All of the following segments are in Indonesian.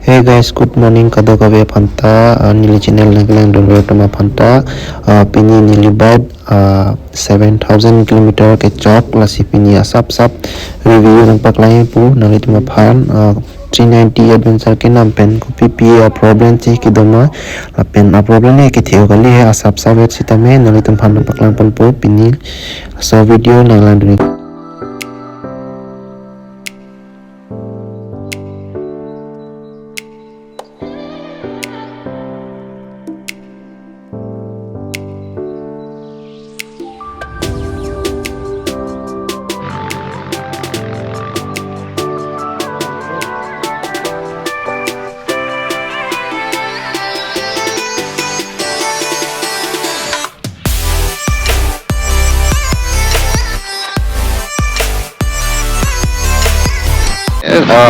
Hey guys, good morning. Kado kabe panta nili channel naglang don tama panta pini nili bad 7,000 kilometer ke chok lasi pini asap review ng paklay po nang itong mapan 390 adventure ke nam pen ko PPA problem ti kidoma la pen problem ne ke theo kali hai asap et sitame nang itong pan paklang pan po pini so video naglang don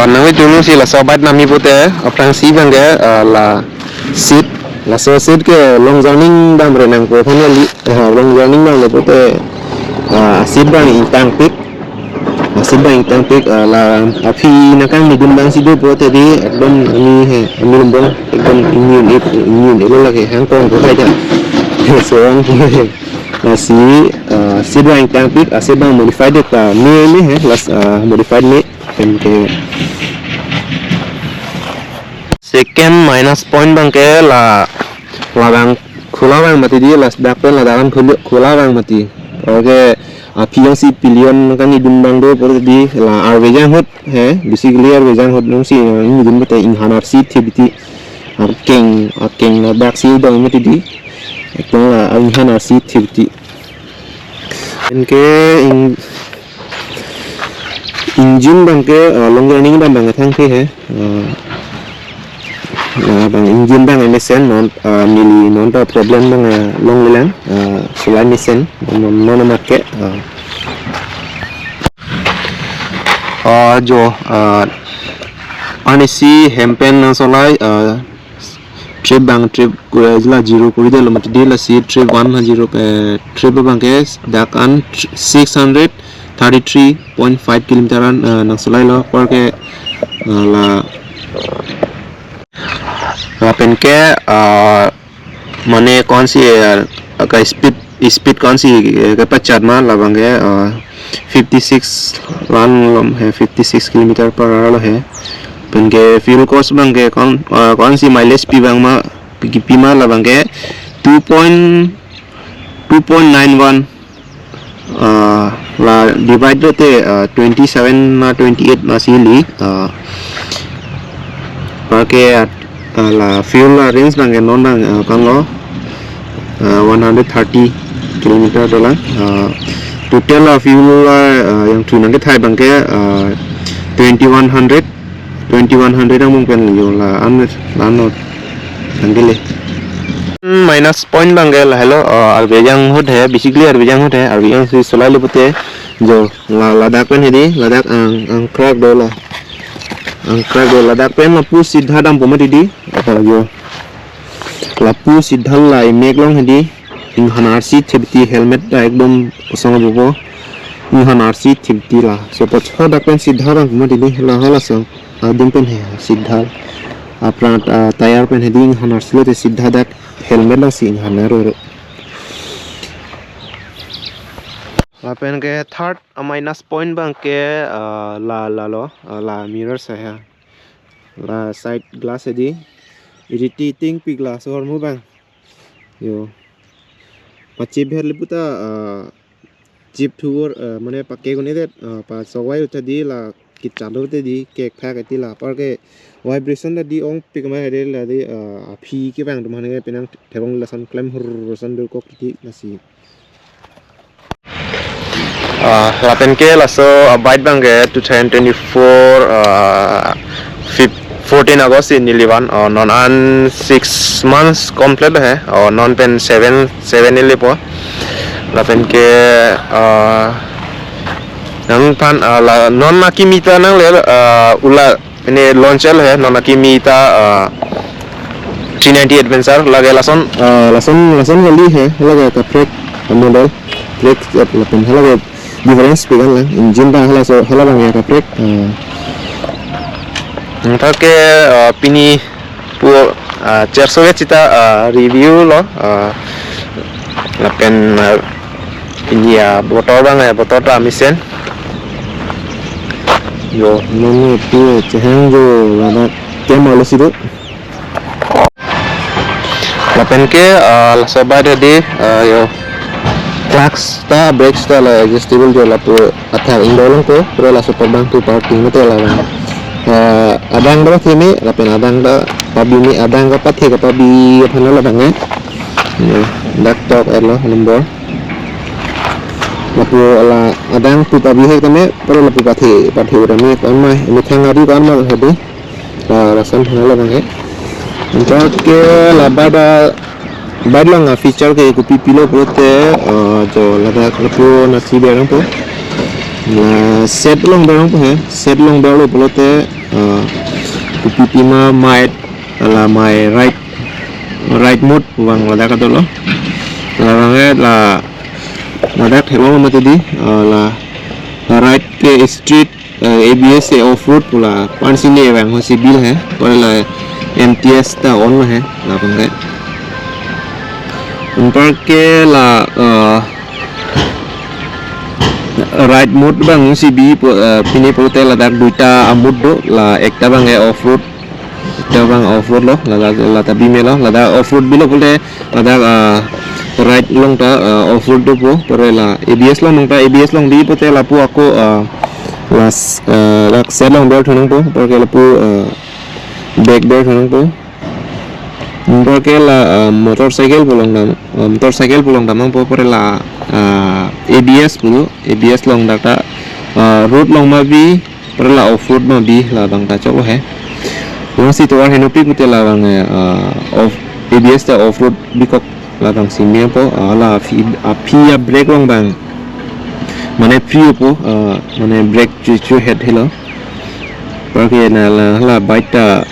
nang itu si la sobat nami pute aprang si bangge la seat la so seat ke long journey dam renang ko phone li long journey bang le pute seat bang intang pik seat bang intang pik la api nakang ni gumbang si do pute di ekdom ni he ami lombong ekdom immune ilo lagi hang kong ko hai ja so ang la si seat bang intang pik seat bang modified ka ni he las modified ni ke second minus point bang ke la bang khula bang mati di las dak pen la dalam khula bang mati oke apiang si pilion kan idun bang do por di la arvejang hot he basically arvejang hot nung si ni dun mate inhanar si thibiti keng la dak si dong mati di ekong la inhanar si thibiti enke engine bang ke long running bang thang ke he bang engine bang mesen non nili non ta problem bang long lang sulai mesen non make jo anisi hempen solai trip bang trip kurajla 0 kuri delo mati dela si trip 10 trip bang ke dak an 633.5 kilometeran nang solai lo por ke la pen के मने कौन सी का स्पीड कौन सी के पचास मान लगेंगे 56 वन है 56 किलोमीटर पर आवर है पेन के फ्यूल कॉस्ट बंगे कौन सी माइलेज पी बंग मा पी मा लगेंगे 2.91 ला डिवाइड होते 27 ना 28 ना सीली के la fuel range bang non bang kan lo 130 km dola total fuel yang tu nang ke thai bang ke 2100 ang mong pen yo la an la no angele minus point bang ke la hello arvejang hot hai basically arvejang hot hai arvejang si solai le pute jo la ladak pen hedi ladak ang crack dola angka go ladak pen lapu sidha dam pomati di apa yo lapu sidha lai meglong hedi inhanar si thibti helmet da ekdom osong bobo inhanar si thibti la so pochha dak pen sidha dam pomati di la hala so adum pen he sidha apna tayar pen hedi inhanar silo te sidha dak helmet la si inhanar ro la pen ke third minus point bang ke la mirror sa hai la side glass है दी irritating pi glass और मु bang yo पच्चीस भेर लिपुता चिप थुर मने पक्के कोने दे पा सवाई उठा दी ला कि चालू ते दी केक फैक आती ला पर के वाइब्रेशन दी ओंग पिक में हेरे ला दी फी के bang तुम हने पेनंग ठेबंग लसन क्लेम हुरसन दो को की नसी lapen ke laso abide bang ke 2024 14 August in Nilivan non an 6 months complete hai और non pen 7 ile po lapen ke nang pan la non makimita nang le ula ini launchel hai non makimita 390 adventure lage lason gali hai lage ka brake model brake lapen lage difference pegang lah engine bang hala so hala bang ya brake Nangke pini pu cerso cita review lo lapen ini ya botol bang ya botol ta misen yo nene tu ceheng jo lada kemalo sido lapen ke la soba de yo clutch ta brakes ta la adjustable jo la pu athar indolong ko pro la super bang tu parking to la bang adang berapa ini lapen adang da pabi ni adang ka pathe ka pabi phana la bang laptop elo number lapu ala adang tu pabi he kame pero lapu pathe ura me kon mai ni thangari kon ma hedi rasan phana la bang untuk ke la bada badlang feature ke ku pipilo prote jo lada lapu nasi berang po set long berang po he set long berang prote ku pipima might ala my right mode bang lada ka dolo la bang la lada thebo ma tadi la right ke street ABS से of road पुला पांच ने बang होसी बिल है पर la MTS ta on है la bang ऊपर के la right mode bang CB pini prote la dak duita amud do la ekta bang off road ekta bang off road lo la tabi me lo la da off road bilo pole la da right long ta off road do po pore la ABS long nong ta ABS long di pote la pu ako la set long bel thonong po pore la pu back bel thonong po porque la motorcycle pulang damang po pore la ABS pulu ABS long data road long ma bi pore la off road ma bi la bang ta chok he si to heno pi pute la bang off ABS ta off road bi kok la bang simia po la fi ya brake long bang mane free po mane brake chu head helo porque na la bike ta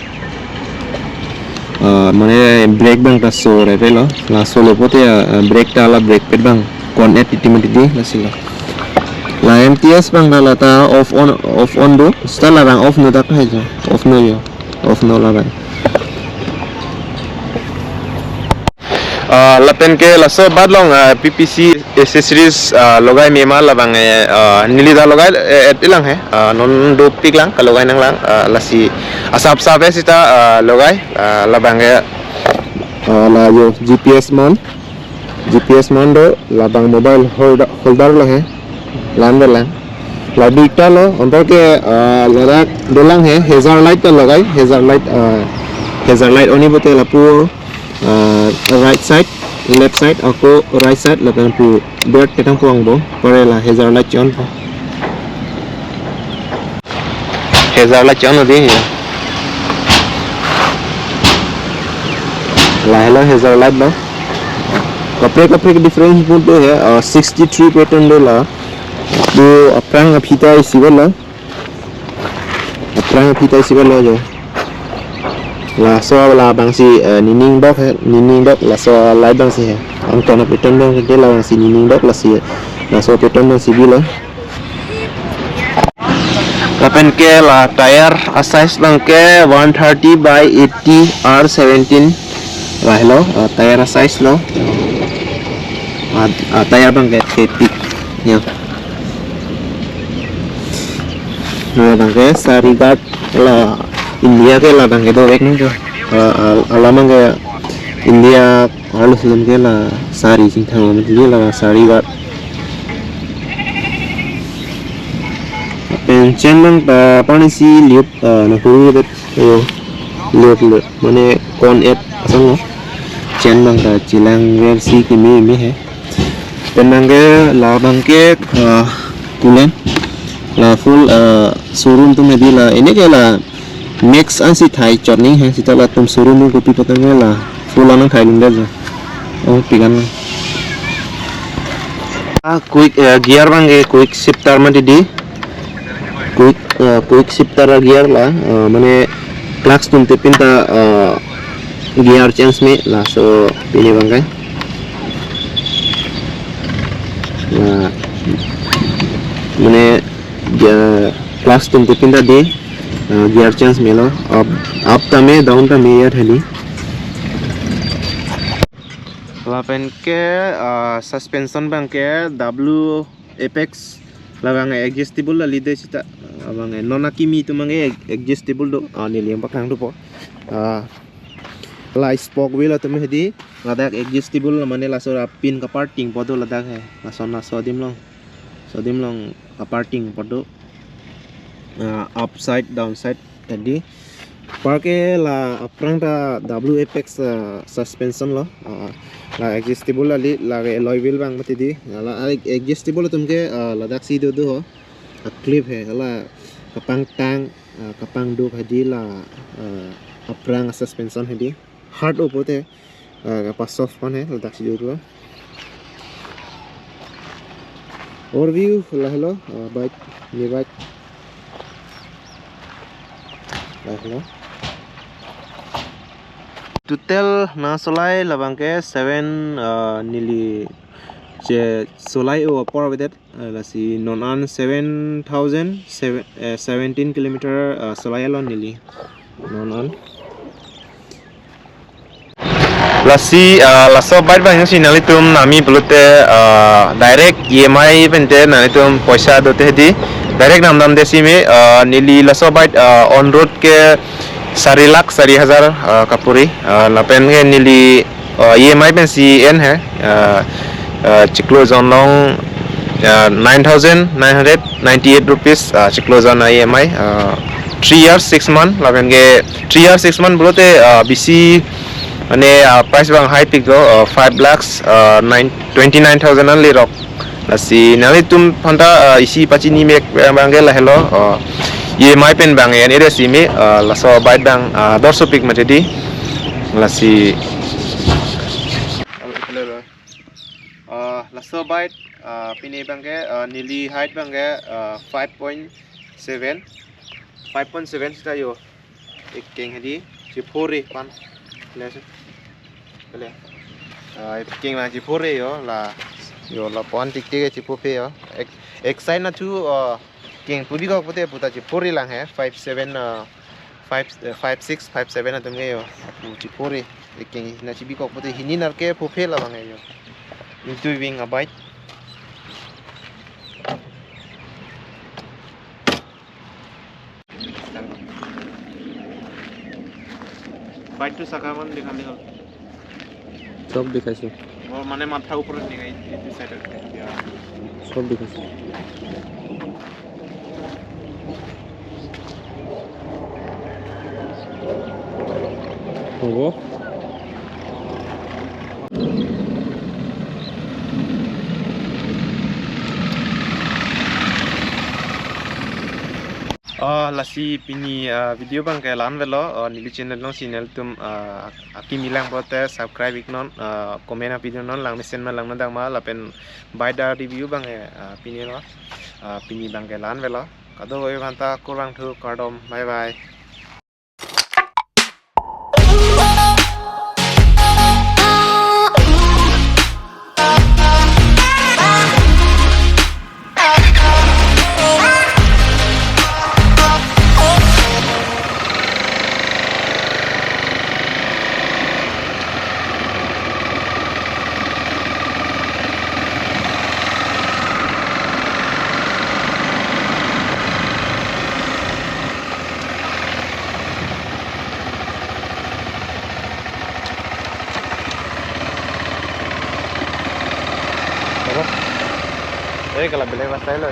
mane brake bang ta so re lo la solo pote brake ta la brake pad bang kon et timati la sila la MTS bang la ta off on do sta la bang off no ta ka jo off no la bang lapen ke la so badlong PPC accessories logai mema la bang nili da logai etilang he non do pik lang ka logai nang lang la si asap sabe sita logai la bang la yo GPS man do la bang mobile holder la he lander lang la duita lo ontor ke la dolang he hazard light ta logai hazard light oni bote la pu right side left side aku right side la kan pu ber tetang puang bo pare la hazard light on po hazard light on di la hello hazard light lo kapre ke difference pun to है 63 pattern do la do aprang phita isibala jo la so la bang si nining dok la so light bang si ang tona pattern bang ke la bang si nining dok la si la so pattern bang si bila kapan ke la tire size bang ke 130 by 80 R17 la hello tire size lo tire bang ke pick ya la bang ke sari guard la India के ला बंगे दो एक नहीं जो अलामा के India आलू फिल्म के ला सारी चिंता में दिए ला सारी बात पेंशन बंग पानी सी लिप नकुरी के यो लिप मने कौन एट असंग चैन बंग का चिलांग रेल सी की में है पेनंगे ला बंगे कुलें ला फुल शोरूम तुम्हें दी ला इन्हें के ला Next an si thai chorning hai si tala tum showroom में copy पतंगे ला full आना thai लूँगा जो और पिघान quick gear बंगे quick shifter में दी quick shifter gear ला मने clutch तुम ते पिंता gear change में ला so पिने बंगे मने clutch तुम ते पिंता दे gear change melo up tame down tame ya theli lapen ke suspension bang ke W apex labang adjustable la lide sita abang nona kimi tu mange adjustable do nili yang pakang do po la spoke wheel tu hedi ladak adjustable mane la sora pin ka parting podo ladak hai la sona sodim long ka parting podo upside downside tadi parke la aprang da W apex suspension lo la adjustable la alloy wheel bang mati di la adjustable tumke ladak si do ho clip hai la kapang tang kapang do hadi la aprang suspension hadi hard opote kapa soft one hai ladak si do overview la hello bike ni bike la hello total na solai labang ke 7 nili je solai o upper with it la si non on 17 kilometer solai alon nili non on la si la so bite bang si nali tum nami blute direct EMI bente nali tum paisa dote di direct nam desi me nili la so bite on road ke 4,04,000 kapuri lapen ke nili EMI pen si n hai Chiclozone long 9,998 rupees Chiclozone EMI 3 years 6 month lapen ke 3 years 6 month bolte bisi ane price bang high pick do 5,29,000 only rock nasi nali tum phanta isi pachi ni mek bang la hello EMI pen bang ya ni resi me la so bite bang dorso pick mate di la si la so bite pini bang ke nili height bang ke 5.7 sita yo ek keng hedi si 4 pan lese le keng la si 4 yo la pon tik tik si 4 yo ek side na tu keng pudi ko pote puta si 4 lang hai 5.7 5.6 5.7 atum ge yo si 4 keng na si bi ko pote hini nar ke phe la bang yo into wing a bite bite to sakaman dikhali hol সব দেখাইছো और माने माथा ऊपर दिखाई इस साइड सब देखाइছো হ'ব lasi pini video bang ke lan velo nili channel no channel tum aki milang bote subscribe iknon comment api non lang mesen ma lang na dang ma lapen by da review bang pini no pini bang ke lan velo kado hoy banta kurang thu kardom bye bye kalau beli pasal lo